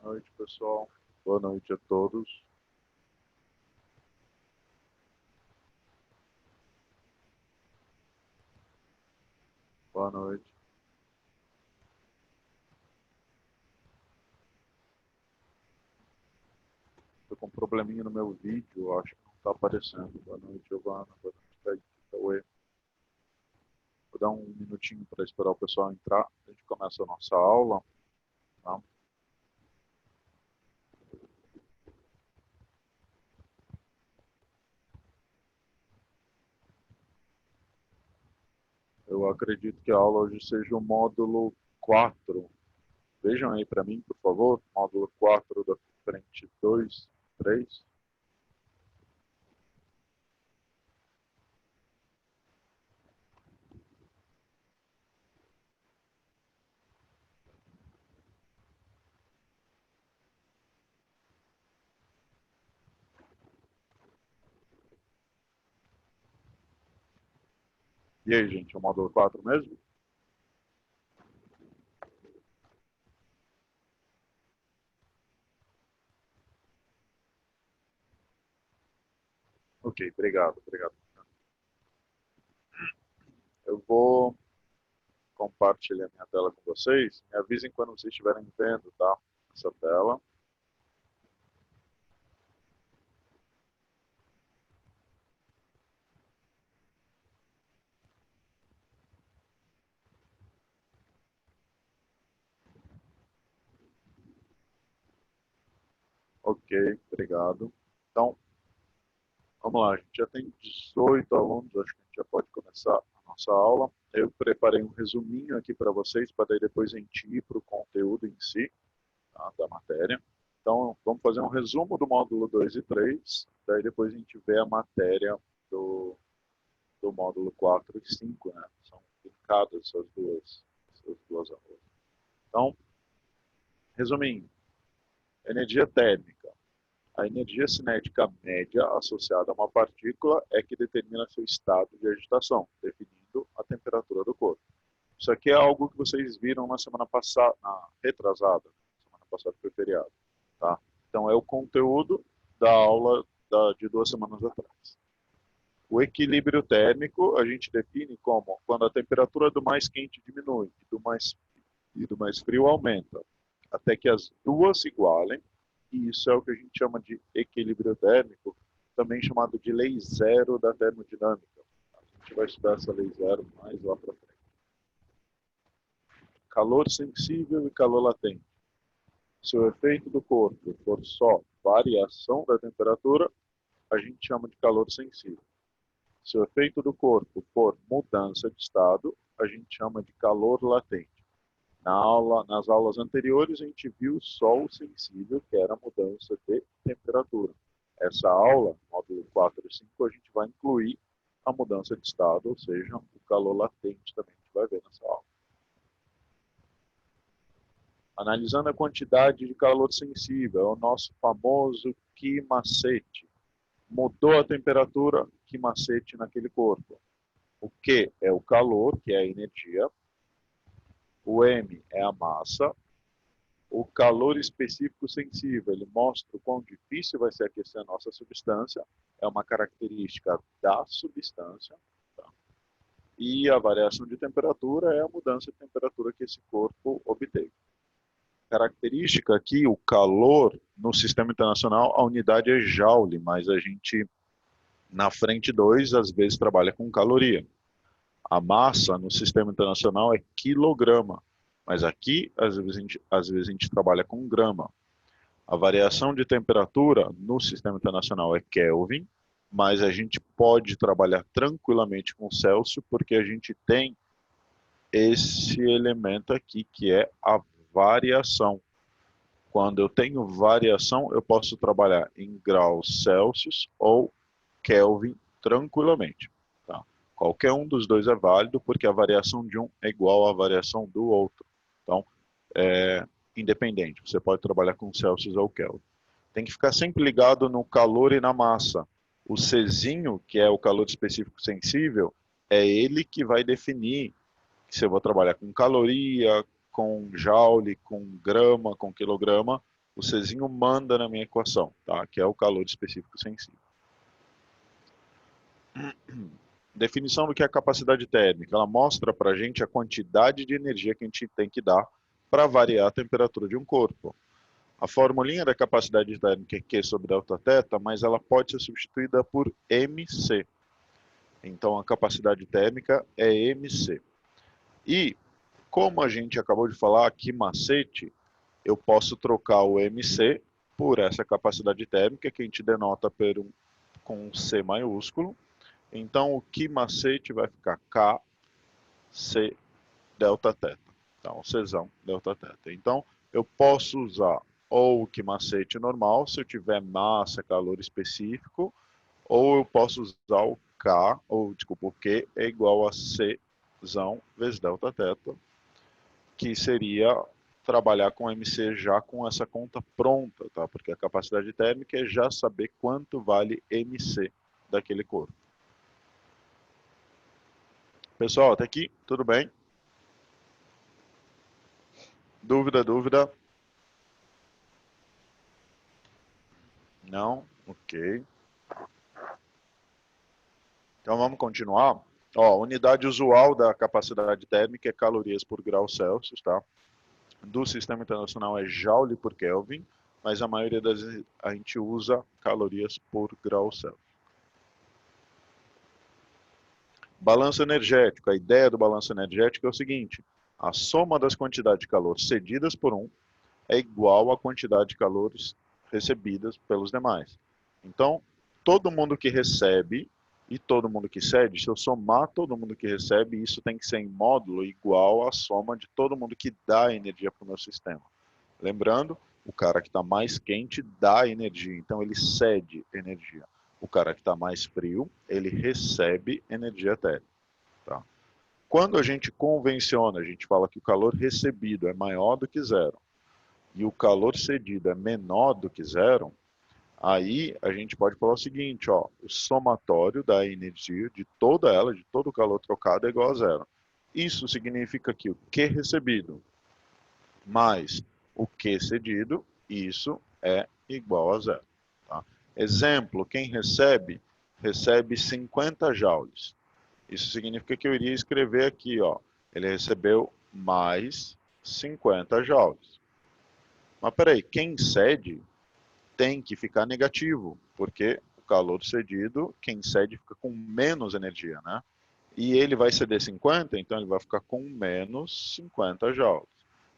Boa noite, pessoal. Boa noite a todos. Boa noite. Estou com um probleminha no meu vídeo, acho que não está aparecendo. Boa noite, Giovana. Boa noite, Cauê. Vou dar um minutinho para esperar o pessoal entrar. A gente começa a nossa aula. Tá? Eu acredito que a aula hoje seja o módulo 4. Vejam aí para mim, por favor. Módulo 4 da frente 2, 3. E aí, gente, é o módulo 4 mesmo? Ok, obrigado. Eu vou compartilhar minha tela com vocês. Me avisem quando vocês estiverem vendo, tá? Essa tela. Ok, obrigado. Então, vamos lá. A gente já tem 18 alunos, acho que a gente já pode começar a nossa aula. Eu preparei um resuminho aqui para vocês, para daí depois a gente ir para o conteúdo em si, tá, da matéria. Então, vamos fazer um resumo do módulo 2 e 3, daí depois a gente vê a matéria do módulo 4 e 5, né? São linkadas essas duas aulas. Então, resumindo, energia térmica. A energia cinética média associada a uma partícula é que determina seu estado de agitação, definindo a temperatura do corpo. Isso aqui é algo que vocês viram na semana passada, na retrasada, semana passada foi feriado, tá? Então é o conteúdo da aula de 2 semanas atrás. O equilíbrio térmico a gente define como quando a temperatura do mais quente diminui e do mais frio aumenta, até que as duas se igualem, e isso é o que a gente chama de equilíbrio térmico, também chamado de lei zero da termodinâmica. A gente vai estudar essa lei zero mais lá para frente. Calor sensível e calor latente. Se o efeito do corpo for só variação da temperatura, a gente chama de calor sensível. Se o efeito do corpo for mudança de estado, a gente chama de calor latente. Nas aulas anteriores, a gente viu só o sensível, que era a mudança de temperatura. Essa aula, módulo 4 e 5, a gente vai incluir a mudança de estado, ou seja, o calor latente também a gente vai ver nessa aula. Analisando a quantidade de calor sensível, é o nosso famoso que macete. Mudou a temperatura, que macete naquele corpo. O Q é o calor, que é a energia. O M é a massa. O calor específico sensível, ele mostra o quão difícil vai ser aquecer a nossa substância, é uma característica da substância, tá? E a variação de temperatura é a mudança de temperatura que esse corpo obteve. Característica aqui, o calor, no sistema internacional, a unidade é joule, mas a gente, na frente 2, às vezes trabalha com caloria. A massa, no sistema internacional, é quilograma, mas aqui, às vezes a gente trabalha com grama. A variação de temperatura no sistema internacional é Kelvin, mas a gente pode trabalhar tranquilamente com Celsius, porque a gente tem esse elemento aqui, que é a variação. Quando eu tenho variação, eu posso trabalhar em graus Celsius ou Kelvin tranquilamente. Tá? Qualquer um dos dois é válido, porque a variação de um é igual à variação do outro. Então, é independente. Você pode trabalhar com Celsius ou Kelvin. Tem que ficar sempre ligado no calor e na massa. O Czinho, que é o calor específico sensível, é ele que vai definir se eu vou trabalhar com caloria, com joule, com grama, com quilograma. o Czinho manda na minha equação, tá? Que é o calor específico sensível. Definição do que é a capacidade térmica. Ela mostra para a gente a quantidade de energia que a gente tem que dar para variar a temperatura de um corpo. A formulinha da capacidade térmica é Q sobre delta θ, mas ela pode ser substituída por MC. Então, a capacidade térmica é MC. E, como a gente acabou de falar, que macete, eu posso trocar o MC por essa capacidade térmica, que a gente denota com um C maiúsculo. Então, o que macete vai ficar KC delta θ. Então, Czão delta θ. Então, eu posso usar ou o que macete normal, se eu tiver massa, calor específico, ou eu posso usar o K, ou desculpa, o Q é igual a Czão vezes delta θ, que seria trabalhar com MC já com essa conta pronta, tá? Porque a capacidade térmica é já saber quanto vale MC daquele corpo. Pessoal, até aqui, tudo bem? Dúvida, dúvida? Não? Ok. Então vamos continuar. Ó, a unidade usual da capacidade térmica é calorias por grau Celsius, tá? Do Sistema Internacional é Joule por Kelvin, mas a maioria das vezes a gente usa calorias por grau Celsius. Balanço energético. A ideia do balanço energético é o seguinte: a soma das quantidades de calor cedidas por um é igual à quantidade de calores recebidas pelos demais. Então, todo mundo que recebe e todo mundo que cede, se eu somar todo mundo que recebe, isso tem que ser em módulo igual à soma de todo mundo que dá energia para o meu sistema. Lembrando, o cara que está mais quente dá energia, então ele cede energia. O cara que está mais frio, ele recebe energia térmica. Tá? Quando a gente convenciona, a gente fala que o calor recebido é maior do que zero e o calor cedido é menor do que zero, aí a gente pode falar o seguinte, ó, o somatório da energia de toda ela, de todo o calor trocado é igual a zero. Isso significa que o Q recebido mais o Q cedido, isso é igual a zero. Tá? Exemplo, quem recebe, recebe 50 joules. Isso significa que eu iria escrever aqui, ó, ele recebeu mais 50 joules. Mas peraí, quem cede tem que ficar negativo, porque o calor cedido, quem cede fica com menos energia, né? E ele vai ceder 50, então ele vai ficar com menos 50 joules.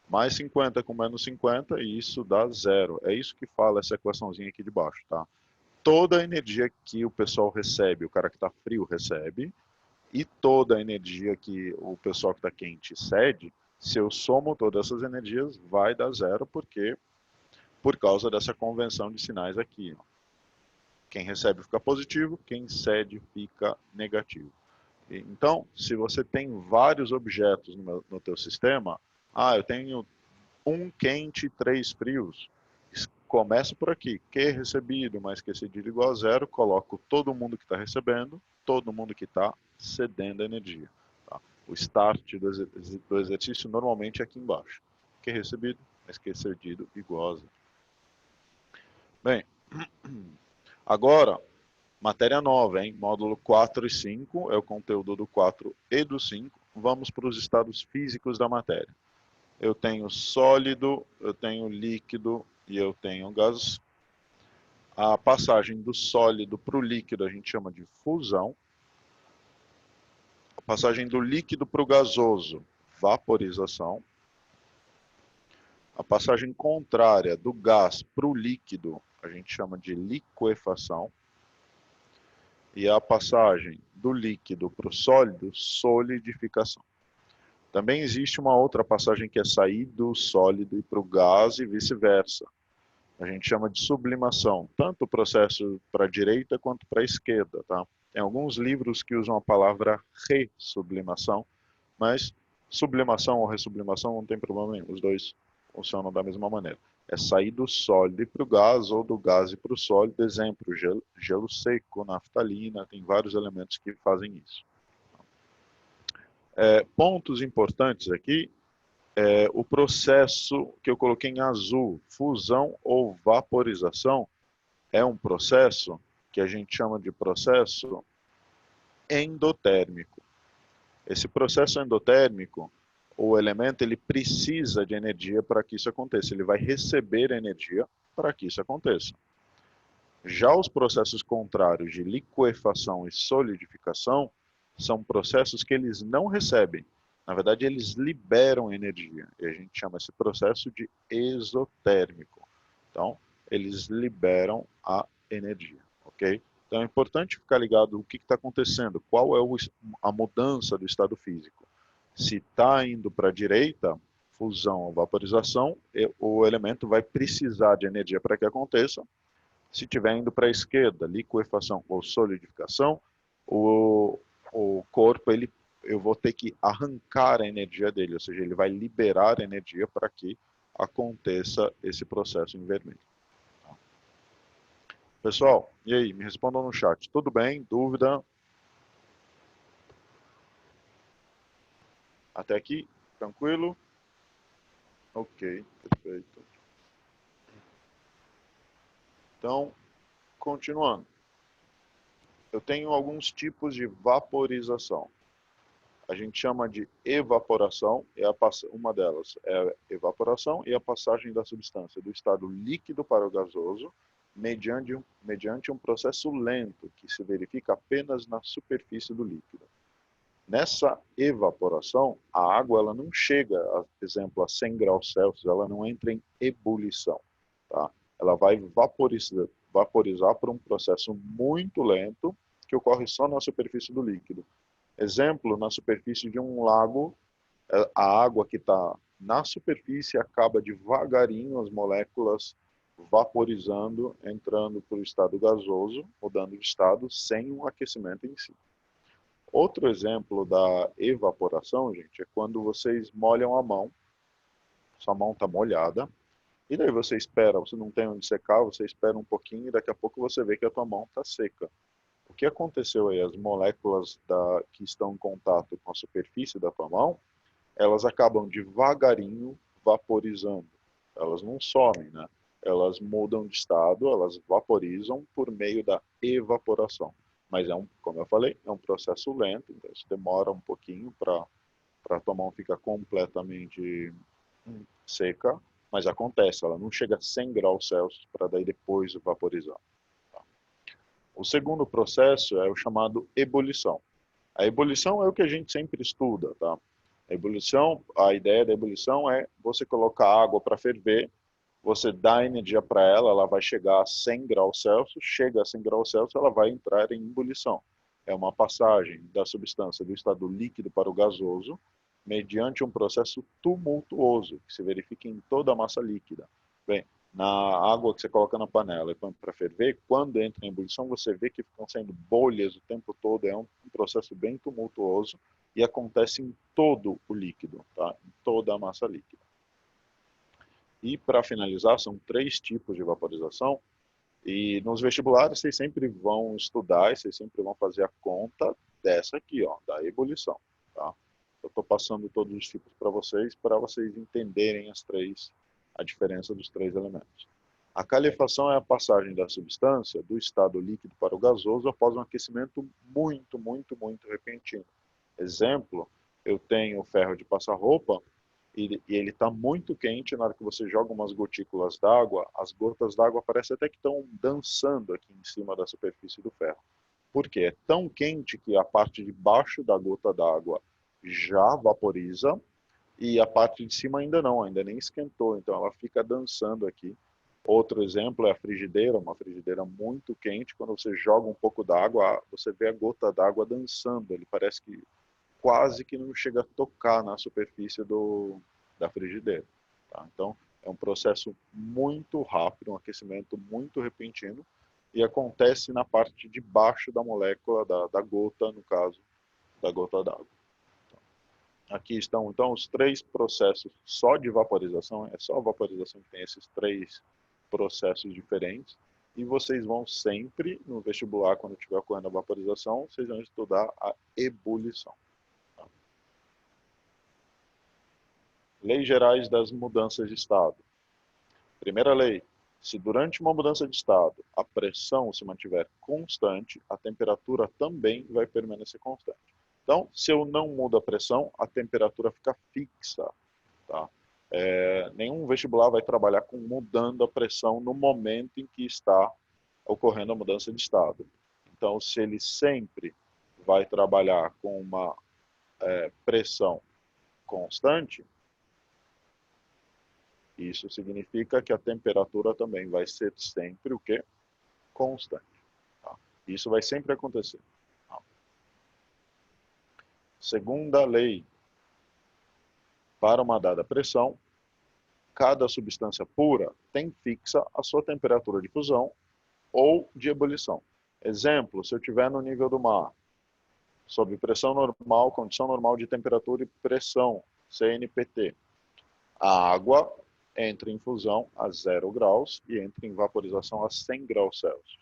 Mais 50 com menos 50, e isso dá zero. É isso que fala essa equaçãozinha aqui de baixo, tá? Toda a energia que o pessoal recebe, o cara que está frio recebe, e toda a energia que o pessoal que está quente cede, se eu somo todas essas energias, vai dar zero, porque por causa dessa convenção de sinais aqui. Ó. Quem recebe fica positivo, quem cede fica negativo. Então, se você tem vários objetos no teu sistema, eu tenho um quente e 3 frios, começa por aqui, Q recebido mais Q cedido igual a zero, coloco todo mundo que está recebendo, todo mundo que está cedendo energia. Tá? O start do exercício normalmente é aqui embaixo. Q recebido mais Q cedido igual a zero. Bem, agora, matéria nova, hein? Módulo 4 e 5, é o conteúdo do 4 e do 5. Vamos para os estados físicos da matéria. Eu tenho sólido, eu tenho líquido e eu tenho gás. A passagem do sólido para o líquido a gente chama de fusão. A passagem do líquido para o gasoso, vaporização. A passagem contrária do gás para o líquido a gente chama de liquefação. E a passagem do líquido para o sólido, solidificação. Também existe uma outra passagem que é sair do sólido para o gás e vice-versa. A gente chama de sublimação, tanto o processo para a direita quanto para a esquerda. Tá? Tem alguns livros que usam a palavra ressublimação, mas sublimação ou ressublimação não tem problema nenhum, os dois funcionam da mesma maneira. É sair do sólido para o gás ou do gás para o sólido. Exemplo, gelo seco, naftalina, tem vários elementos que fazem isso. Pontos importantes aqui, O processo que eu coloquei em azul, fusão ou vaporização, é um processo que a gente chama de processo endotérmico. Esse processo endotérmico, o elemento ele precisa de energia para que isso aconteça. Ele vai receber energia para que isso aconteça. Já os processos contrários de liquefação e solidificação são processos que eles não recebem. Na verdade, eles liberam energia. E a gente chama esse processo de exotérmico. Então, eles liberam a energia, ok? Então, é importante ficar ligado no que está acontecendo, qual é a mudança do estado físico. Se está indo para a direita, fusão ou vaporização, o elemento vai precisar de energia para que aconteça. Se estiver indo para a esquerda, liquefação ou solidificação, o, o corpo, eu vou ter que arrancar a energia dele, ou seja, ele vai liberar energia para que aconteça esse processo em vermelho. Pessoal, e aí, me respondam no chat. Tudo bem? Dúvida? Até aqui? Tranquilo? Ok, perfeito. Então, continuando. Eu tenho alguns tipos de vaporização. A gente chama de evaporação, uma delas é a evaporação e a passagem da substância do estado líquido para o gasoso, mediante um processo lento que se verifica apenas na superfície do líquido. Nessa evaporação, a água ela não chega, por exemplo, a 100 graus Celsius, ela não entra em ebulição. Tá? Ela vai vaporizar por um processo muito lento que ocorre só na superfície do líquido. Exemplo, na superfície de um lago, a água que está na superfície acaba devagarinho as moléculas vaporizando, entrando para o estado gasoso, mudando de estado, sem um aquecimento em si. Outro exemplo da evaporação, gente, é quando vocês molham a mão, sua mão está molhada, e daí você espera, você não tem onde secar, você espera um pouquinho e daqui a pouco você vê que a tua mão está seca. O que aconteceu aí? As moléculas que estão em contato com a superfície da tua mão, elas acabam devagarinho vaporizando. Elas não somem, né? Elas mudam de estado, elas vaporizam por meio da evaporação. Mas como eu falei, é um processo lento, então isso demora um pouquinho para a tua mão ficar completamente seca, mas acontece, ela não chega a 100 graus Celsius para daí depois vaporizar. O segundo processo é o chamado ebulição. A ebulição é o que a gente sempre estuda, tá? A ebulição, a ideia da ebulição é você colocar água para ferver, você dá energia para ela, ela vai chegar a 100 graus Celsius, chega a 100 graus Celsius, ela vai entrar em ebulição. É uma passagem da substância do estado líquido para o gasoso, mediante um processo tumultuoso, que se verifica em toda a massa líquida. Bem, na água que você coloca na panela e põe para ferver, quando entra em ebulição, você vê que ficam saindo bolhas o tempo todo, é um processo bem tumultuoso e acontece em todo o líquido, tá? Em toda a massa líquida. E para finalizar, são 3 tipos de vaporização, e nos vestibulares vocês sempre vão estudar, vocês sempre vão fazer a conta dessa aqui, ó, da ebulição, tá? Eu estou passando todos os tipos para vocês entenderem a diferença dos 3 elementos. A calefação é a passagem da substância do estado líquido para o gasoso após um aquecimento muito, muito, muito repentino. Exemplo, eu tenho o ferro de passar roupa e ele está muito quente. Na hora que você joga umas gotículas d'água, as gotas d'água parece até que estão dançando aqui em cima da superfície do ferro. Por quê? É tão quente que a parte de baixo da gota d'água já vaporiza e a parte de cima ainda não, ainda nem esquentou, então ela fica dançando aqui. Outro exemplo é a frigideira, uma frigideira muito quente, quando você joga um pouco d'água, você vê a gota d'água dançando, ele parece que quase que não chega a tocar na superfície da frigideira. Tá? Então, é um processo muito rápido, um aquecimento muito repentino, e acontece na parte de baixo da molécula, da gota, no caso, da gota d'água. Aqui estão, então, os 3 processos só de vaporização, é só a vaporização que tem esses 3 processos diferentes, e vocês vão sempre, no vestibular, quando estiver ocorrendo a vaporização, vocês vão estudar a ebulição. Leis gerais das mudanças de estado. Primeira lei, se durante uma mudança de estado a pressão se mantiver constante, a temperatura também vai permanecer constante. Então, se eu não mudo a pressão, a temperatura fica fixa. Tá? Nenhum vestibular vai trabalhar com mudando a pressão no momento em que está ocorrendo a mudança de estado. Então, se ele sempre vai trabalhar com uma pressão constante, isso significa que a temperatura também vai ser sempre o quê? Constante. Tá? Isso vai sempre acontecer. Tá? Segunda lei, para uma dada pressão, cada substância pura tem fixa a sua temperatura de fusão ou de ebulição. Exemplo, se eu estiver no nível do mar, sob pressão normal, condição normal de temperatura e pressão, CNPT, a água entra em fusão a 0 graus e entra em vaporização a 100 graus Celsius.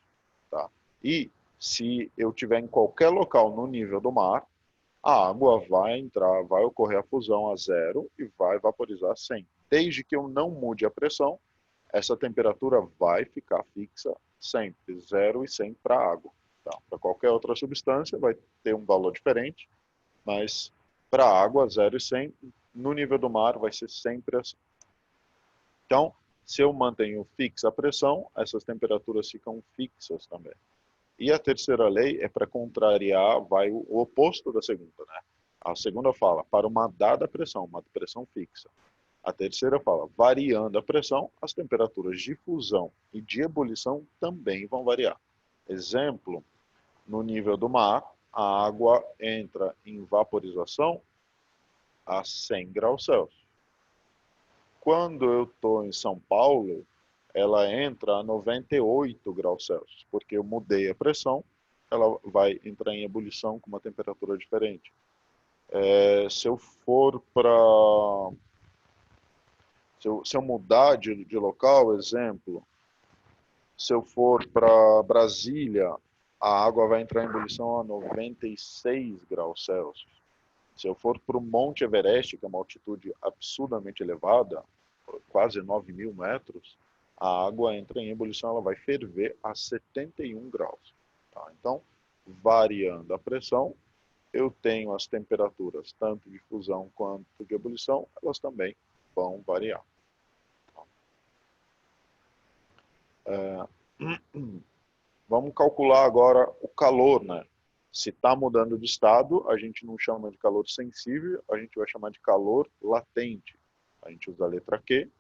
Tá? E se eu estiver em qualquer local no nível do mar, a água vai entrar, vai ocorrer a fusão a 0 e vai vaporizar a 100. Desde que eu não mude a pressão, essa temperatura vai ficar fixa sempre, 0 e 100 para a água. Tá? Para qualquer outra substância vai ter um valor diferente, mas para a água, 0 e 100, no nível do mar vai ser sempre assim. Então, se eu mantenho fixa a pressão, essas temperaturas ficam fixas também. E a terceira lei é para contrariar, vai o oposto da segunda, né? A segunda fala, para uma dada pressão, uma pressão fixa. A terceira fala, variando a pressão, as temperaturas de fusão e de ebulição também vão variar. Exemplo, no nível do mar, a água entra em vaporização a 100 graus Celsius. Quando eu estou em São Paulo, ela entra a 98 graus Celsius, porque eu mudei a pressão, ela vai entrar em ebulição com uma temperatura diferente. Se eu for para... Se eu mudar de local, exemplo, se eu for para Brasília, a água vai entrar em ebulição a 96 graus Celsius. Se eu for para o Monte Everest, que é uma altitude absurdamente elevada, quase 9.000 metros, a água entra em ebulição, ela vai ferver a 71 graus. Tá? Então, variando a pressão, eu tenho as temperaturas, tanto de fusão quanto de ebulição, elas também vão variar. Vamos calcular agora o calor, né? Se está mudando de estado, a gente não chama de calor sensível, a gente vai chamar de calor latente. A gente usa a letra Q,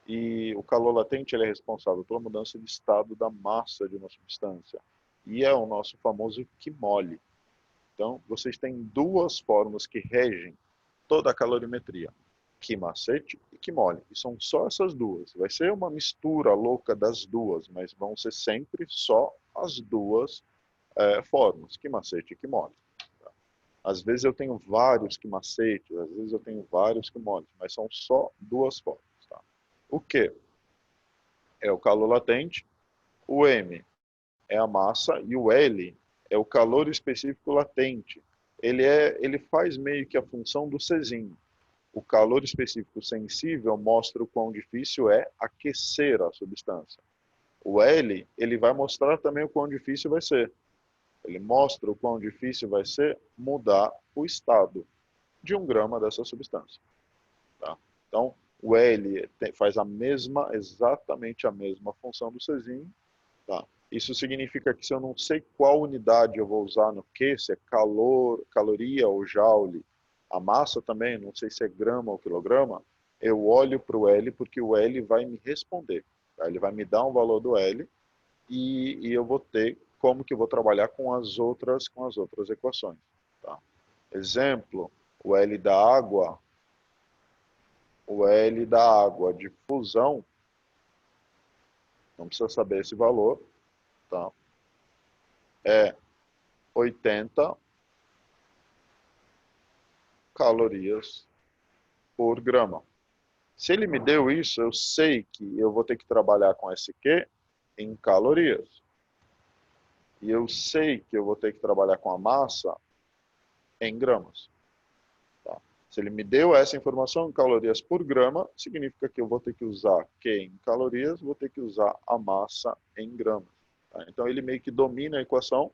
e o calor latente ele é responsável pela mudança de estado da massa de uma substância. E é o nosso famoso QMOL. Então, vocês têm duas fórmulas que regem toda a calorimetria. QMACET e QMOL. E são só essas duas. Vai ser uma mistura louca das duas, mas vão ser sempre só as duas fórmulas, QMACET e QMOL. Tá? Às vezes eu tenho vários QMACET, às vezes eu tenho vários QMOL, mas são só duas fórmulas. Tá? O Q é o calor latente, o M é a massa e o L é o calor específico latente. Ele faz meio que a função do Czinho. O calor específico sensível mostra o quão difícil é aquecer a substância. O L, ele vai mostrar também o quão difícil vai ser. Ele mostra o quão difícil vai ser mudar o estado de 1 grama dessa substância. Tá? Então, o L faz exatamente a mesma função do Czinho. Tá? Isso significa que se eu não sei qual unidade eu vou usar no Q, se é calor, caloria ou joule, a massa também, não sei se é grama ou quilograma, eu olho para o L porque o L vai me responder. Tá? Ele vai me dar um valor do L e eu vou ter como que eu vou trabalhar com as outras equações. Tá? Exemplo, o L da água de fusão, não precisa saber esse valor, tá? É 80 calorias por grama. Se ele me deu isso, eu sei que eu vou ter que trabalhar com esse Q em calorias. E eu sei que eu vou ter que trabalhar com a massa em gramas. Tá? Se ele me deu essa informação em calorias por grama, significa que eu vou ter que usar Q em calorias, vou ter que usar a massa em gramas. Tá? Então ele meio que domina a equação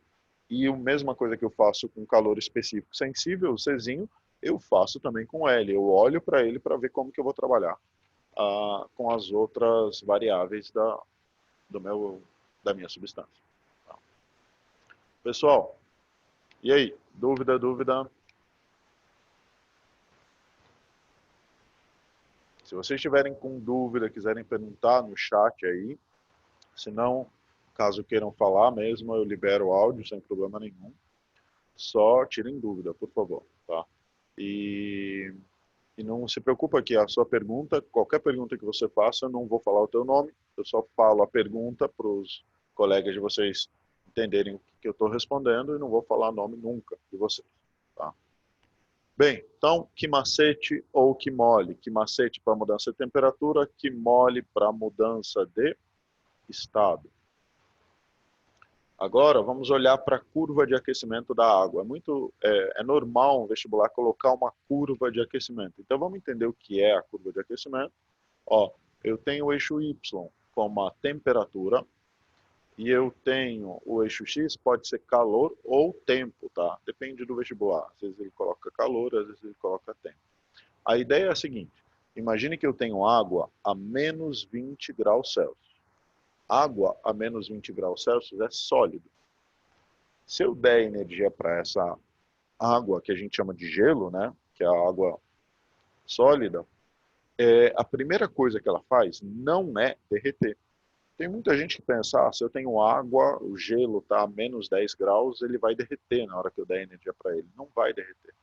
e a mesma coisa que eu faço com calor específico sensível, o Czinho, eu faço também com L. Eu olho para ele para ver como que eu vou trabalhar com as outras variáveis da minha substância. Tá? Pessoal, e aí? Dúvida? Se vocês estiverem com dúvida, quiserem perguntar no chat aí, se não, caso queiram falar mesmo, eu libero o áudio sem problema nenhum. Só tirem dúvida, por favor, tá? E não se preocupa que a sua pergunta, qualquer pergunta que você faça, eu não vou falar o teu nome, eu só falo a pergunta para os colegas de vocês entenderem o que eu estou respondendo e não vou falar nome nunca de vocês, tá? Bem, então, que macete ou que mole? Que macete para mudança de temperatura, que mole para mudança de estado. Agora, vamos olhar para a curva de aquecimento da água. É normal um vestibular colocar uma curva de aquecimento. Então, vamos entender o que é a curva de aquecimento. Ó, eu tenho o eixo Y como a temperatura, e eu tenho o eixo X, pode ser calor ou tempo, tá? Depende do vestibular. Às vezes ele coloca calor, às vezes ele coloca tempo. A ideia é a seguinte, imagine que eu tenho água a menos 20 graus Celsius. Água a menos 20 graus Celsius é sólido. Se eu der energia para essa água, que a gente chama de gelo, né, que é a água sólida, a primeira coisa que ela faz não é derreter. Tem muita gente que pensa, se eu tenho água, o gelo está a menos 10 graus, ele vai derreter na hora que eu der energia para ele. Não vai derreter.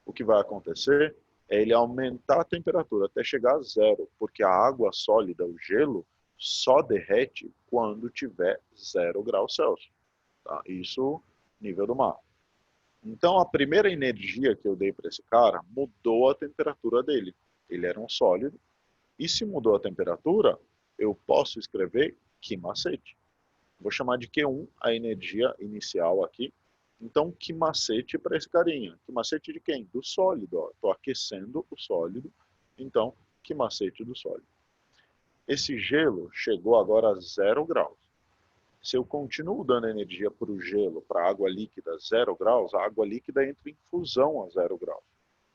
O que vai acontecer é ele aumentar a temperatura até chegar a zero, porque a água sólida, o gelo, só derrete quando tiver 0 graus Celsius. Tá? Isso, nível do mar. Então, a primeira energia que eu dei para esse cara mudou a temperatura dele. Ele era um sólido. E se mudou a temperatura, eu posso escrever que macete. Vou chamar de Q1 a energia inicial aqui. Então, que macete para esse carinha? Que macete de quem? Do sólido. Estou aquecendo o sólido. Então, que macete do sólido. Esse gelo chegou agora a 0 graus. Se eu continuo dando energia para o gelo, para a água líquida 0 graus, a água líquida entra em fusão a 0 graus.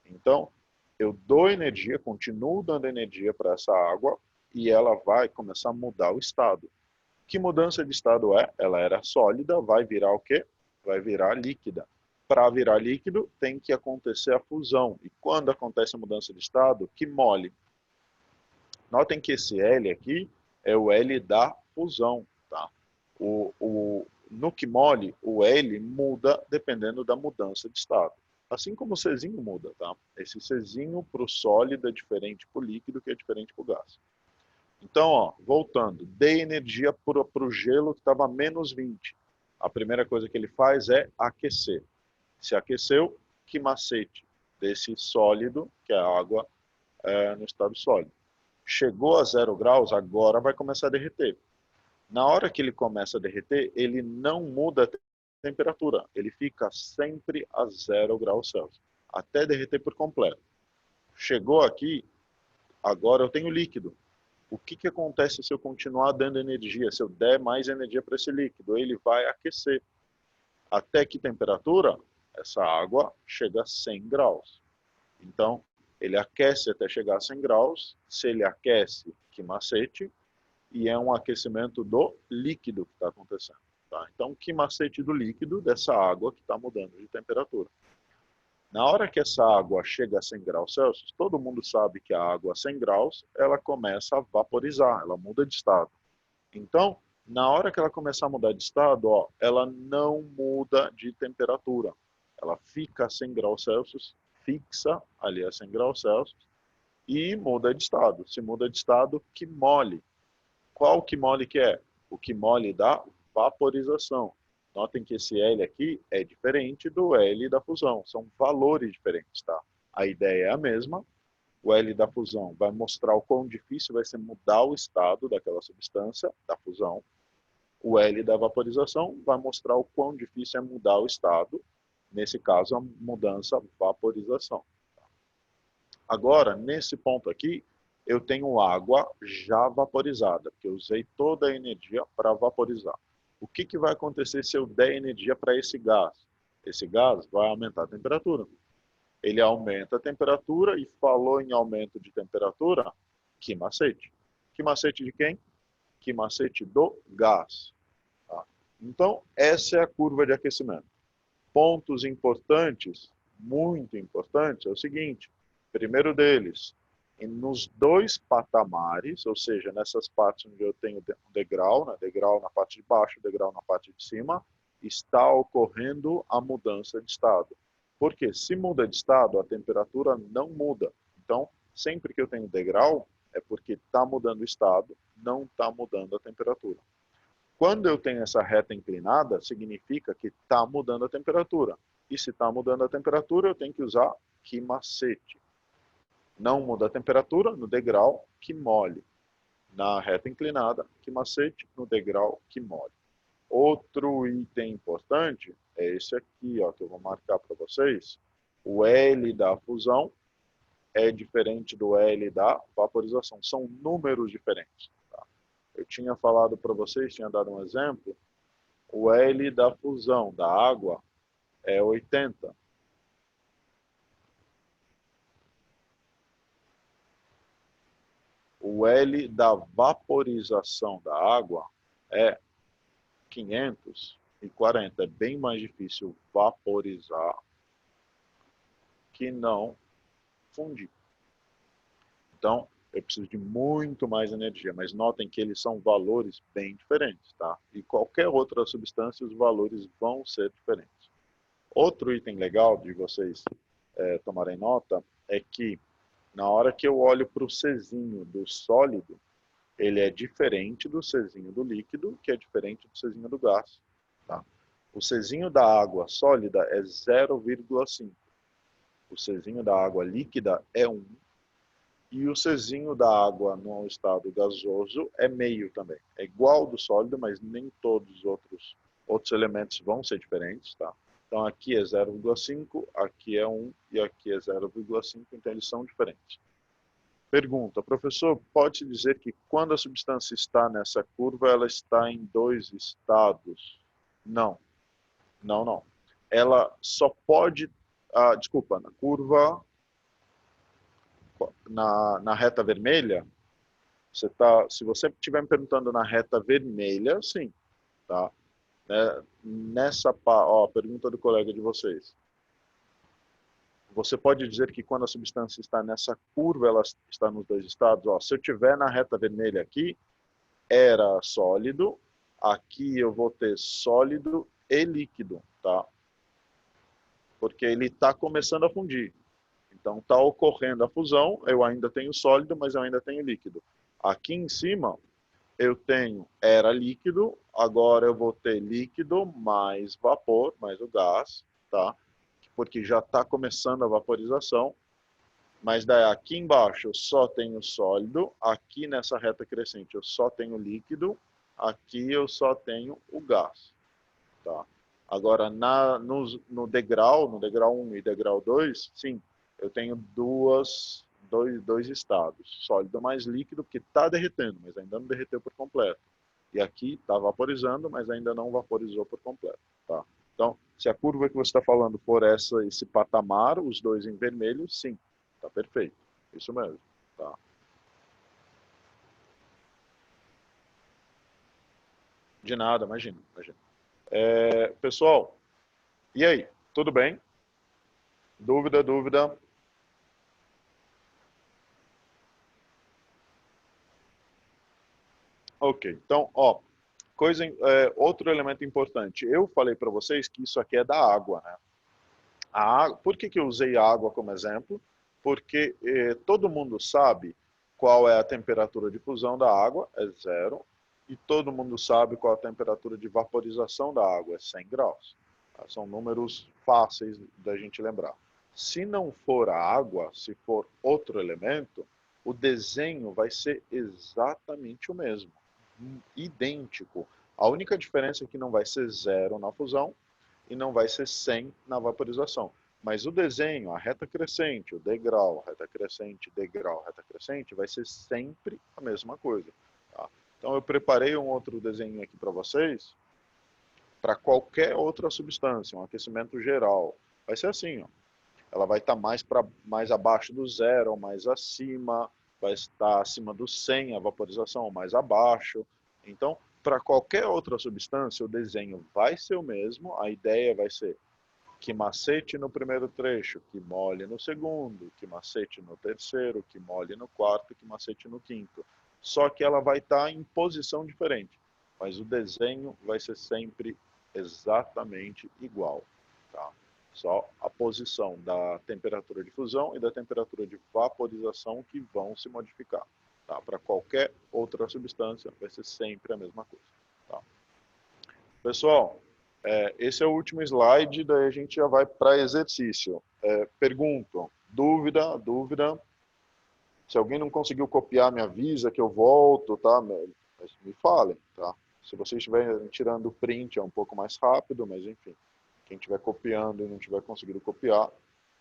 Então, eu dou energia, continuo dando energia para essa água e ela vai começar a mudar o estado. Que mudança de estado é? Ela era sólida, vai virar o quê? Vai virar líquida. Para virar líquido, tem que acontecer a fusão. E quando acontece a mudança de estado, que mole. Notem que esse L aqui é o L da fusão, tá? No que mole, o L muda dependendo da mudança de estado. Assim como o Czinho muda, tá? Esse Czinho para o sólido é diferente para o líquido, que é diferente para o gás. Então, ó, voltando, dei energia para o gelo que estava a menos 20. A primeira coisa que ele faz é aquecer. Se aqueceu, que macete desse sólido, que é a água no estado sólido. Chegou a 0 graus, agora vai começar a derreter. Na hora que ele começa a derreter, ele não muda a temperatura. Ele fica sempre a 0 graus Celsius, até derreter por completo. Chegou aqui, agora eu tenho líquido. O que acontece se eu continuar dando energia? Se eu der mais energia para esse líquido, ele vai aquecer. Até que temperatura? Essa água chega a 100 graus. Então, ele aquece até chegar a 100 graus. Se ele aquece, que macete, e é um aquecimento do líquido que está acontecendo. Tá? Então, que macete do líquido dessa água que está mudando de temperatura. Na hora que essa água chega a 100 graus Celsius, todo mundo sabe que a água a 100 graus, ela começa a vaporizar, ela muda de estado. Então, na hora que ela começar a mudar de estado, ó, ela não muda de temperatura. Ela fica a 100 graus Celsius, fixa ali a 100 graus Celsius e muda de estado. Se muda de estado, que mole. Qual que mole que é? O que mole da vaporização. Notem que esse L aqui é diferente do L da fusão. São valores diferentes, tá? A ideia é a mesma. O L da fusão vai mostrar o quão difícil vai ser mudar o estado daquela substância, da fusão. O L da vaporização vai mostrar o quão difícil é mudar o estado. Nesse caso, a mudança vaporização. Agora, nesse ponto aqui, eu tenho água já vaporizada, porque eu usei toda a energia para vaporizar. O que vai acontecer se eu der energia para esse gás? Esse gás vai aumentar a temperatura. Ele aumenta a temperatura e falou em aumento de temperatura, que macete. Que macete de quem? Que macete do gás. Tá? Então, essa é a curva de aquecimento. Pontos importantes, muito importantes, é o seguinte. Primeiro deles, nos dois patamares, ou seja, nessas partes onde eu tenho um degrau, né, degrau na parte de baixo, degrau na parte de cima, está ocorrendo a mudança de estado. Porque se muda de estado, a temperatura não muda. Então, sempre que eu tenho degrau, é porque está mudando o estado, não está mudando a temperatura. Quando eu tenho essa reta inclinada, significa que está mudando a temperatura. E se está mudando a temperatura, eu tenho que usar que macete. Não muda a temperatura no degrau que mole. Na reta inclinada, que macete no degrau que mole. Outro item importante é esse aqui, ó, que eu vou marcar para vocês. O L da fusão é diferente do L da vaporização. São números diferentes. Tá? Eu tinha falado para vocês, tinha dado um exemplo. O L da fusão da água é 80. O L da vaporização da água é 540. É bem mais difícil vaporizar que não fundir. Então, eu preciso de muito mais energia, mas notem que eles são valores bem diferentes, tá? E qualquer outra substância, os valores vão ser diferentes. Outro item legal de vocês tomarem nota é que na hora que eu olho para o Czinho do sólido, ele é diferente do Czinho do líquido, que é diferente do Czinho do gás. Tá? O Czinho da água sólida é 0,5. O Czinho da água líquida é 1. E o Czinho da água no estado gasoso é meio também. É igual ao do sólido, mas nem todos os outros elementos vão ser diferentes. Tá? Então aqui é 0,5, aqui é 1 e aqui é 0,5, então eles são diferentes. Pergunta, professor, pode dizer que quando a substância está nessa curva, ela está em dois estados? Não, não. Ela só pode, desculpa, na curva, na reta vermelha, se você estiver me perguntando na reta vermelha, sim, tá? Pergunta do colega de vocês. Você pode dizer que quando a substância está nessa curva, ela está nos dois estados? Ó, se eu estiver na reta vermelha aqui, era sólido, aqui eu vou ter sólido e líquido, tá? Porque ele está começando a fundir. Então está ocorrendo a fusão, eu ainda tenho sólido, mas eu ainda tenho líquido. Aqui em cima, eu tenho era líquido, agora eu vou ter líquido mais vapor, mais o gás, tá? Porque já está começando a vaporização, mas daí aqui embaixo eu só tenho sólido, aqui nessa reta crescente eu só tenho líquido, aqui eu só tenho o gás, tá? Agora no degrau 1 e degrau 2, sim, eu tenho dois estados, sólido mais líquido, que está derretendo, mas ainda não derreteu por completo. E aqui está vaporizando, mas ainda não vaporizou por completo, tá? Então, se a curva que você está falando for esse patamar, os dois em vermelho, sim, tá perfeito. Isso mesmo, tá? De nada, imagina. Pessoal, e aí? Tudo bem? Dúvida? Ok, então, ó, outro elemento importante. Eu falei para vocês que isso aqui é da água, né? Por que eu usei a água como exemplo? Porque todo mundo sabe qual é a temperatura de fusão da água, é 0, e todo mundo sabe qual é a temperatura de vaporização da água, é 100 graus. Tá? São números fáceis da gente lembrar. Se não for a água, se for outro elemento, o desenho vai ser exatamente o mesmo, idêntico. A única diferença é que não vai ser 0 na fusão e não vai ser 100 na vaporização. Mas o desenho, a reta crescente, o degrau, reta crescente, degrau, reta crescente, vai ser sempre a mesma coisa. Tá? Então eu preparei um outro desenho aqui para vocês, para qualquer outra substância, um aquecimento geral. Vai ser assim, ó. Ela vai estar mais abaixo do zero, ou mais acima, vai estar acima do 100, a vaporização, ou mais abaixo. Então, para qualquer outra substância, o desenho vai ser o mesmo, a ideia vai ser que macete no primeiro trecho, que mole no segundo, que macete no terceiro, que mole no quarto, que macete no quinto. Só que ela vai estar em posição diferente, mas o desenho vai ser sempre exatamente igual. Tá? Só a posição da temperatura de fusão e da temperatura de vaporização que vão se modificar. Tá? Para qualquer outra substância, vai ser sempre a mesma coisa. Tá? Pessoal, esse é o último slide, daí a gente já vai para exercício. Perguntam, dúvida. Se alguém não conseguiu copiar, me avisa que eu volto, tá? Me falem, tá? Se vocês estiverem tirando print é um pouco mais rápido, mas enfim. Quem estiver copiando e não tiver conseguido copiar,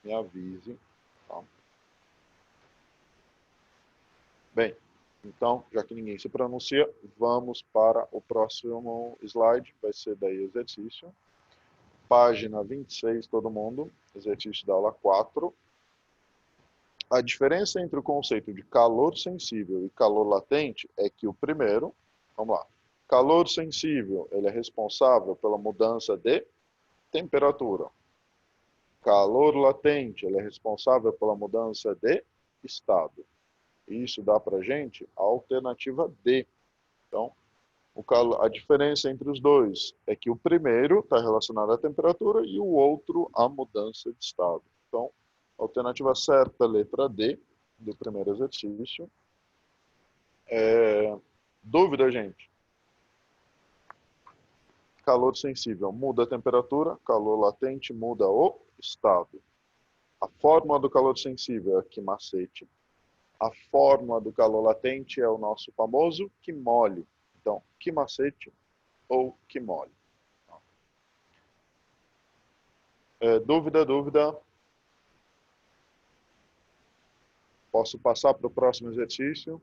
me avise, tá? Bem, então, já que ninguém se pronuncia, vamos para o próximo slide, vai ser daí exercício. Página 26, todo mundo, exercício da aula 4. A diferença entre o conceito de calor sensível e calor latente é que o primeiro, vamos lá, calor sensível, ele é responsável pela mudança de temperatura. Calor latente, ele é responsável pela mudança de estado. Isso dá para a gente a alternativa D. Então, a diferença entre os dois é que o primeiro está relacionado à temperatura e o outro à mudança de estado. Então, alternativa certa, letra D, do primeiro exercício. Dúvida, gente? Calor sensível muda a temperatura, calor latente muda o estado. A fórmula do calor sensível é que macete. A fórmula do calor latente é o nosso famoso que mole. Então, que macete ou que mole. Dúvida? Posso passar para o próximo exercício?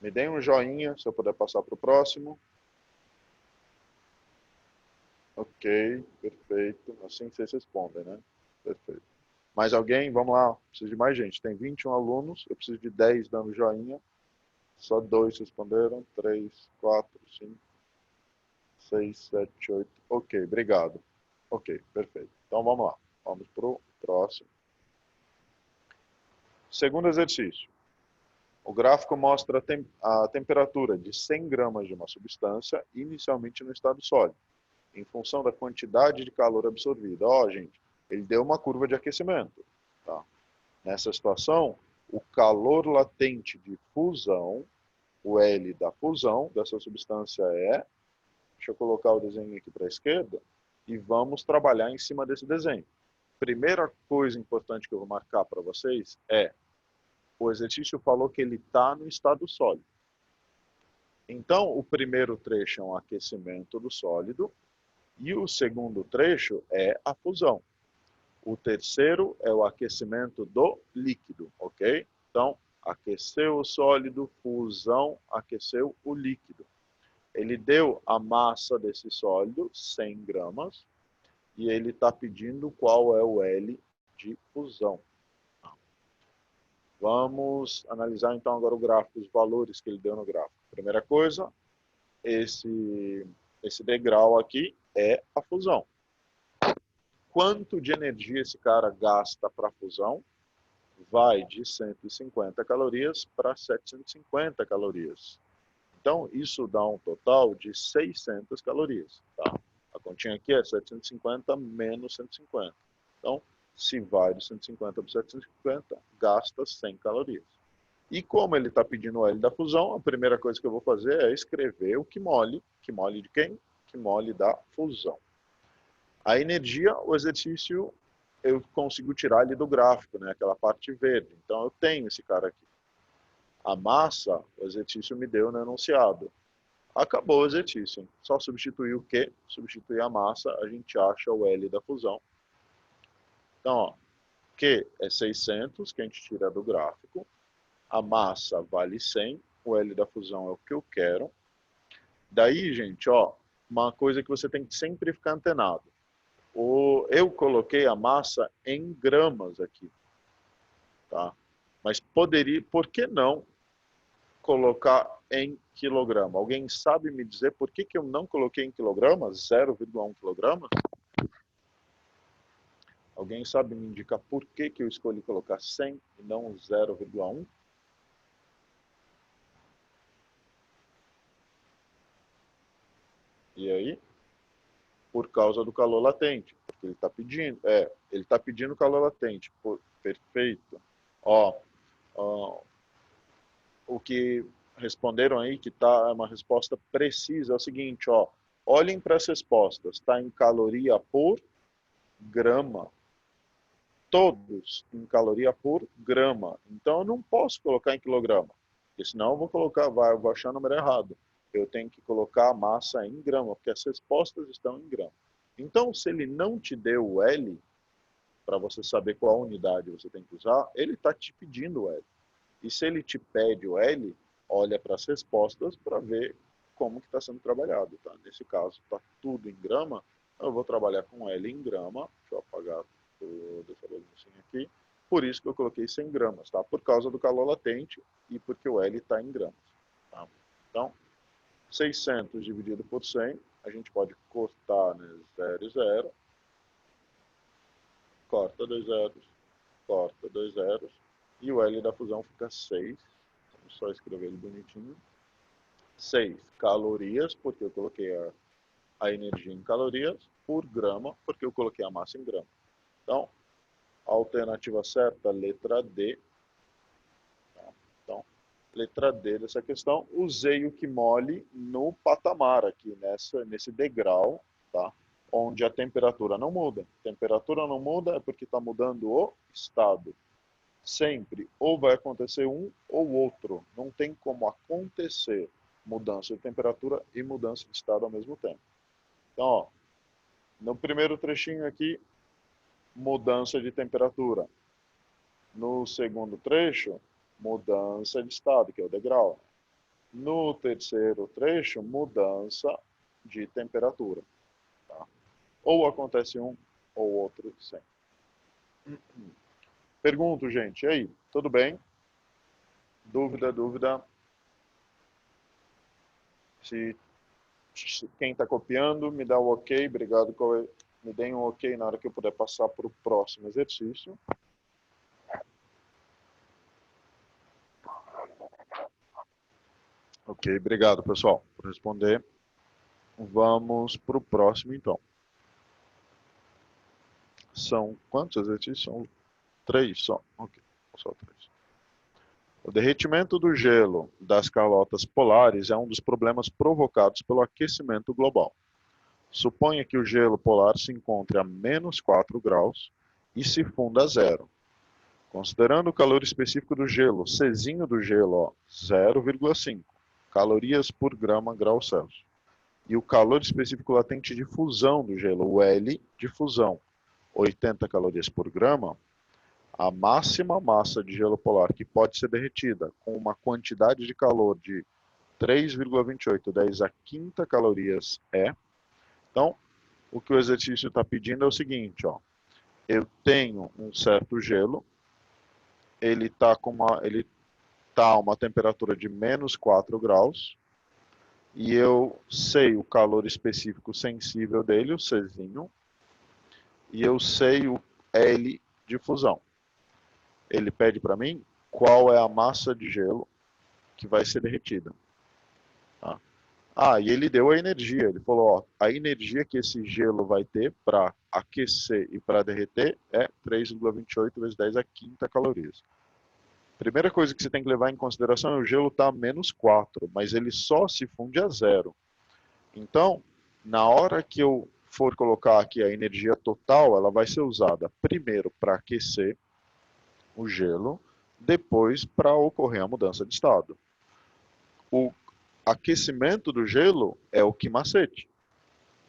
Me deem um joinha se eu puder passar para o próximo. Ok, perfeito. Assim vocês respondem, né? Perfeito. Mais alguém? Vamos lá. Preciso de mais gente. Tem 21 alunos. Eu preciso de 10 dando joinha. Só 2 responderam. 3, 4, 5, 6, 7, 8. Ok, obrigado. Ok, perfeito. Então vamos lá. Vamos para o próximo. Segundo exercício. O gráfico mostra a temperatura de 100 gramas de uma substância inicialmente no estado sólido, em função da quantidade de calor absorvida. Ó, gente, ele deu uma curva de aquecimento. Tá? Nessa situação, o calor latente de fusão, o L da fusão dessa substância é... Deixa eu colocar o desenho aqui para a esquerda e vamos trabalhar em cima desse desenho. Primeira coisa importante que eu vou marcar para vocês é o exercício falou que ele está no estado sólido. Então, o primeiro trecho é um aquecimento do sólido e o segundo trecho é a fusão. O terceiro é o aquecimento do líquido, ok? Então, aqueceu o sólido, fusão, aqueceu o líquido. Ele deu a massa desse sólido, 100 gramas, e ele está pedindo qual é o L de fusão. Vamos analisar então agora o gráfico, os valores que ele deu no gráfico. Primeira coisa, esse degrau aqui é a fusão. Quanto de energia esse cara gasta para a fusão? Vai de 150 calorias para 750 calorias. Então, isso dá um total de 600 calorias. Tá? A continha aqui é 750 menos 150. Então, se vai de 150 para 750, gasta 100 calorias. E como ele está pedindo o L da fusão, a primeira coisa que eu vou fazer é escrever o que mole de quem? Que mole da fusão. A energia, o exercício, eu consigo tirar ali do gráfico, né? Aquela parte verde. Então, eu tenho esse cara aqui. A massa, o exercício me deu no enunciado. Acabou o exercício. Só substituir o Q, substituir a massa, a gente acha o L da fusão. Então, ó, Q é 600, que a gente tira do gráfico. A massa vale 100, o L da fusão é o que eu quero. Daí, gente, ó, uma coisa que você tem que sempre ficar antenado. Eu coloquei a massa em gramas aqui, tá? Mas poderia, por que não colocar em quilograma? Alguém sabe me dizer por que eu não coloquei em quilogramas, 0,1 quilogramas? Alguém sabe me indicar por que eu escolhi colocar 100 e não 0,1? E aí? Por causa do calor latente, porque ele está pedindo, ele está pedindo calor latente. Perfeito. Ó, o que responderam aí, que tá é uma resposta precisa, é o seguinte, ó, olhem para as respostas, está em caloria por grama. Todos em caloria por grama. Então eu não posso colocar em quilograma, porque senão eu vou colocar, vou achar o número errado. Eu tenho que colocar a massa em grama, porque as respostas estão em grama. Então, se ele não te deu o L, para você saber qual unidade você tem que usar, ele está te pedindo o L. E se ele te pede o L, olha para as respostas para ver como que está sendo trabalhado. Tá? Nesse caso, está tudo em grama, eu vou trabalhar com L em grama. Deixa eu apagar toda essa baguncinha aqui. Por isso que eu coloquei 100 gramas, tá? Por causa do calor latente e porque o L está em gramas. Tá? Então, 600 dividido por 100, a gente pode cortar, né, 0 e 0. Corta 2 zeros, corta 2 zeros. E o L da fusão fica 6. Vamos só escrever ele bonitinho. 6 calorias, porque eu coloquei a energia em calorias, por grama, porque eu coloquei a massa em grama. Então, a alternativa certa, letra D. Então, letra D dessa questão. Usei o que mole no patamar aqui, nesse degrau, tá? Onde a temperatura não muda. Temperatura não muda é porque está mudando o estado. Sempre ou vai acontecer um ou outro. Não tem como acontecer mudança de temperatura e mudança de estado ao mesmo tempo. Então, ó, no primeiro trechinho aqui, mudança de temperatura. No segundo trecho, mudança de estado, que é o degrau. No terceiro trecho, mudança de temperatura. Tá? Ou acontece um ou outro sempre. Pergunto, gente, e aí? Tudo bem? Dúvida? Se quem está copiando, me dá o ok. Obrigado, Cauê. Me deem um ok na hora que eu puder passar para o próximo exercício. Ok, obrigado, pessoal, por responder. Vamos para o próximo, então. São quantos exercícios? São 3 só. Ok, só 3. O derretimento do gelo das calotas polares é um dos problemas provocados pelo aquecimento global. Suponha que o gelo polar se encontre a menos 4 graus e se funda a zero. Considerando o calor específico do gelo, Czinho do gelo, 0,5 calorias por grama grau Celsius. E o calor específico latente de fusão do gelo, o L de fusão, 80 calorias por grama, a máxima massa de gelo polar que pode ser derretida com uma quantidade de calor de 3,28 10 a quinta calorias é. Então, o que o exercício está pedindo é o seguinte, ó. Eu tenho um certo gelo, ele está a uma temperatura de menos 4 graus, e eu sei o calor específico sensível dele, o Czinho, e eu sei o L de fusão. Ele pede para mim qual é a massa de gelo que vai ser derretida. Tá? E ele deu a energia. Ele falou, ó, a energia que esse gelo vai ter para aquecer e para derreter é 3,28 vezes 10 a quinta calorias. Primeira coisa que você tem que levar em consideração é o gelo está a menos 4, mas ele só se funde a zero. Então, na hora que eu for colocar aqui a energia total, ela vai ser usada primeiro para aquecer o gelo, depois para ocorrer a mudança de estado. Aquecimento do gelo é o que macete.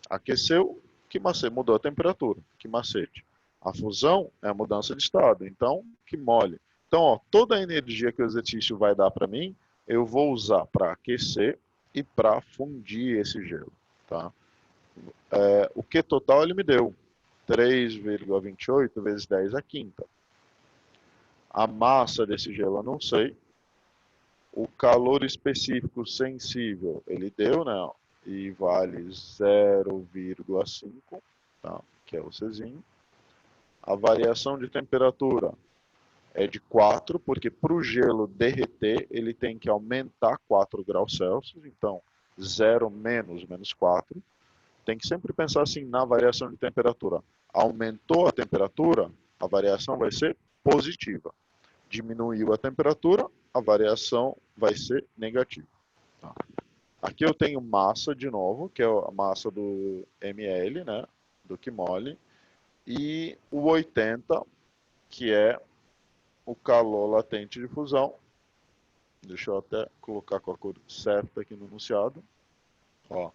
Aqueceu, que macete, mudou a temperatura, que macete. A fusão é a mudança de estado, então que mole. Então, ó, toda a energia que o exercício vai dar para mim, eu vou usar para aquecer e para fundir esse gelo. Tá? O Q total ele me deu 3,28 vezes 10 a quinta. A massa desse gelo eu não sei. O calor específico sensível ele deu, né? E vale 0,5, tá? Que é o Czinho. A variação de temperatura é de 4, porque para o gelo derreter, ele tem que aumentar 4 graus Celsius, então 0 menos 4. Tem que sempre pensar assim na variação de temperatura. Aumentou a temperatura, a variação vai ser positiva. Diminuiu a temperatura, a variação vai ser negativa. Tá? Aqui eu tenho massa de novo, que é a massa do ml, né, do que mole, e o 80, que é o calor latente de fusão. Deixa eu até colocar com a cor certa aqui no enunciado. Ó,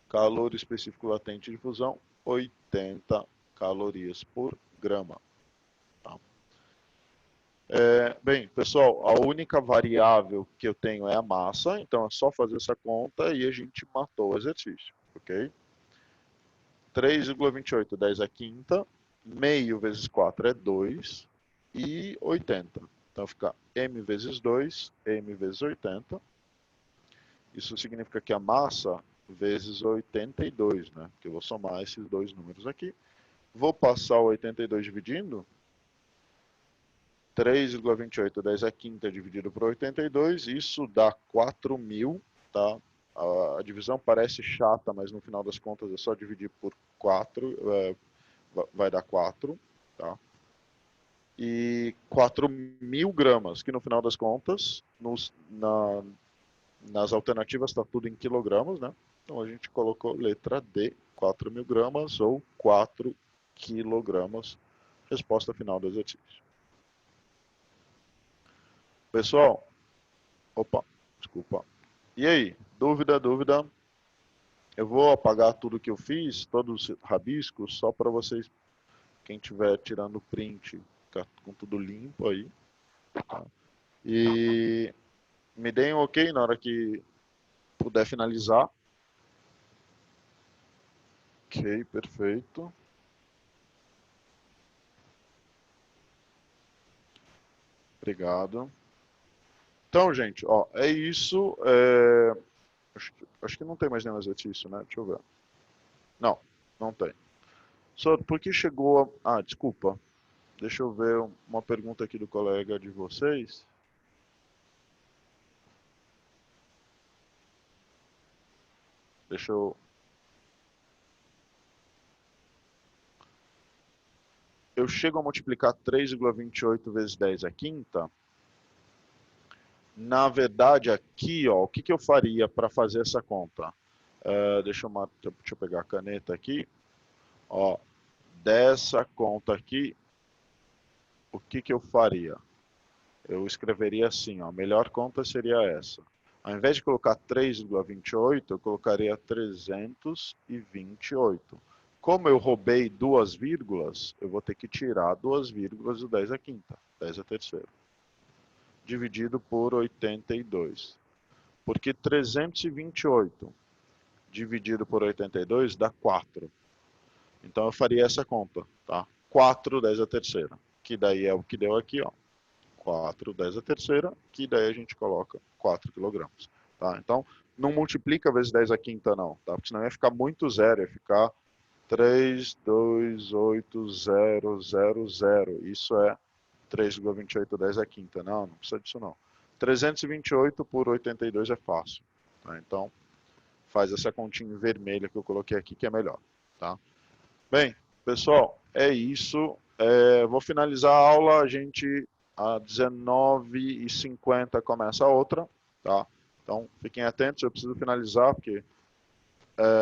calor específico latente de fusão, 80 calorias por grama. Tá? Bem, pessoal, a única variável que eu tenho é a massa, então é só fazer essa conta e a gente matou o exercício, ok? 3,28, 10 a quinta, meio vezes 4 é 2 e 80. Então fica m vezes 2, m vezes 80. Isso significa que a massa vezes 82, né? Porque eu vou somar esses dois números aqui. Vou passar o 82 dividindo. 3,28, 10 a quinta dividido por 82, isso dá 4.000, tá? A divisão parece chata, mas no final das contas é só dividir por 4, vai dar 4, tá? E 4.000 gramas, que no final das contas, nas alternativas está tudo em quilogramas, né? Então a gente colocou letra D, 4.000 gramas ou 4 quilogramas, resposta final do exercício. Pessoal, opa, desculpa. E aí, dúvida? Eu vou apagar tudo que eu fiz, todos os rabiscos, só para vocês, quem estiver tirando print, ficar com tudo limpo aí. Tá? E me deem um ok na hora que puder finalizar. Ok, perfeito. Obrigado. Então, gente, ó, é isso. Acho que não tem mais nenhum exercício, né? Deixa eu ver. Não tem. Só porque chegou. Desculpa. Deixa eu ver uma pergunta aqui do colega de vocês. Deixa eu. Eu chego a multiplicar 3,28 vezes 10 a quinta. Na verdade, aqui, ó, o que eu faria para fazer essa conta? Deixa eu pegar a caneta aqui. Ó, dessa conta aqui, o que eu faria? Eu escreveria assim, ó, a melhor conta seria essa. Ao invés de colocar 3,28, eu colocaria 328. Como eu roubei duas vírgulas, eu vou ter que tirar duas vírgulas do 10 a quinta, 10 a terceira, dividido por 82. Porque 328 dividido por 82 dá 4. Então eu faria essa conta, tá? 4, 10 a terceira, que daí é o que deu aqui, ó. 4, 10 a terceira, que daí a gente coloca 4 quilogramas. Tá? Então, não multiplica vezes 10 a quinta não, tá? Porque senão ia ficar muito zero, ia ficar 3, 2, 8, 0, 0, 0. Isso é 3,28, 10 a quinta. Não precisa disso não. 328 por 82 é fácil. Tá? Então, faz essa continha vermelha que eu coloquei aqui, que é melhor. Tá? Bem, pessoal, é isso. Vou finalizar a aula, a gente às 19h50 começa a outra, tá? Então, fiquem atentos, eu preciso finalizar, porque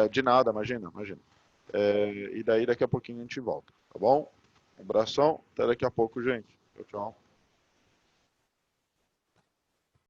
de nada, imagina. E daí daqui a pouquinho a gente volta, tá bom? Um abração, até daqui a pouco, gente. Tchau, tchau.